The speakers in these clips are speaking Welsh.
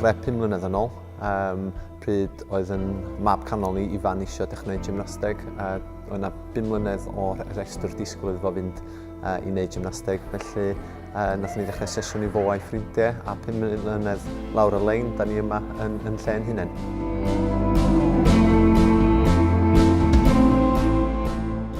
dechrau 5 mlynedd yn ôl, pryd oedd yn mab canol ni Ifan isio dechrau gymnasteg. Oedd yna 5 mlynedd o restr disgwyl iddo fo fynd i wneud gymnasteg, felly nath ni ddechrau sesiwn i fo a'i ffrindiau, a 5 mlynedd lawr y lein, da ni yma yn lle'n hunain.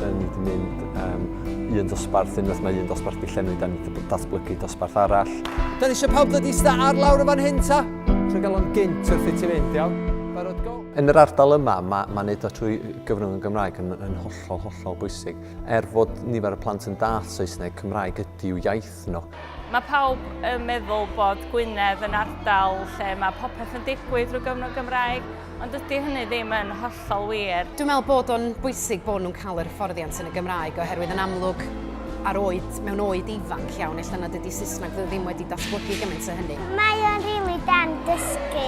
Da ni wedi mynd un dosbarth, unwaith mae un dosbarth di llenwi, da ni wedi datblygu dosbarth arall. Da ni eisiau pawb ddod i sta ar lawr y fan hyn ta? Trwy gael o'n gynt wrth i ti fynd, iawn? Barod go? Yn yr ardal yma, mae wneud o trwy gyfrwng y Gymraeg yn hollol bwysig. Fer nifer y plant yn dall Saesneg, Cymraeg ydy'w iaith nhw. Mae pawb yn meddwl bod Gwynedd yn ardal lle mae popeth yn digwydd drwy gyfrwng y Gymraeg, ond dydy hynny ddim yn hollol wir. Dwi'n meddwl bod o'n bwysig bod nhw'n cael yr hyfforddiant yn y Gymraeg oherwydd yn amlwg mewn oed ifanc iawn, ella nad ydy Saesneg ddim wedi datblygu gymaint o hynny. Mae o'n rili dan dysgu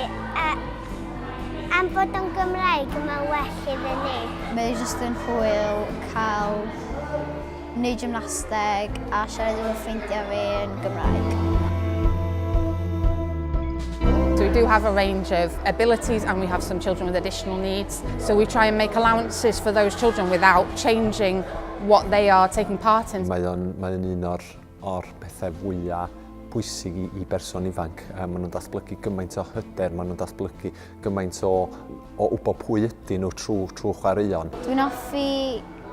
am bod o'n Gymraeg mae'n well iddyn ni. Mae jyst yn hwyl cael wneud gymnasteg a siarad efo ffrindiau fi yn Gymraeg. So we do have a range of abilities and we have some children with additional needs. So we try and make allowances for those children without changing what they are taking part in. Mae o'n un o'r pethau fwyaf bwysig i berson ifanc. Maen nhw'n datblygu gymaint o hyder, maen nhw'n datblygu gymaint o wybod pwy ydyn nhw trwy chwaraeon. Dwi'n hoffi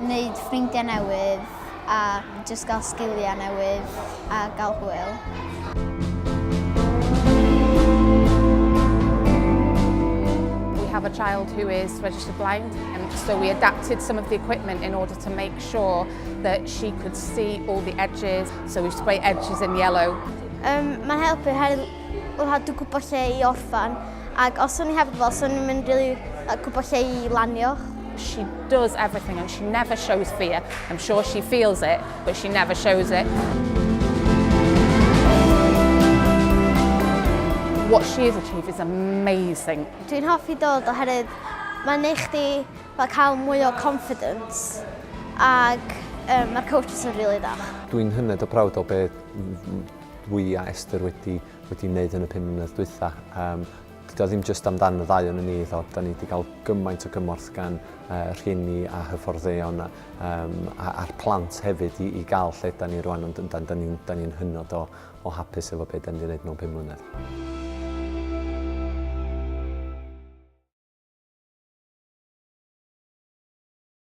wneud ffrindiau newydd a jyst gael sgiliau newydd a gael hwyl. We have a child who is registered blind, and so we adapted some of the equipment in order to make sure that she could see all the edges. So we spray edges in yellow. Mae'n helpu oherwydd dwi'n gwybod lle i orffan, ac os o'n i hefyd fel, so o'n i'n rili gwybod lle i lanio. She does everything and she never shows fear. I'm sure she feels it, but she never shows it. What she has achieved is amazing. Dwi'n hoffi dod oherwydd mae'n neud chdi cael mwy o confidence, ac mae'r coaches yn rili da. Dwi'n hynod o prawd o beth dwi a Esther wedi wneud yn y 5 mlynedd dwytha. Dydy o ddim jyst amdan y ddau o'n ni iddo, da ni wedi cael gymaint o gymorth gan rhieni a hyfforddeuon a'r plant hefyd i gael lle da ni rwan, ond da ni'n hynod o hapus efo beth da ni wedi gwneud mewn 5 mlynedd.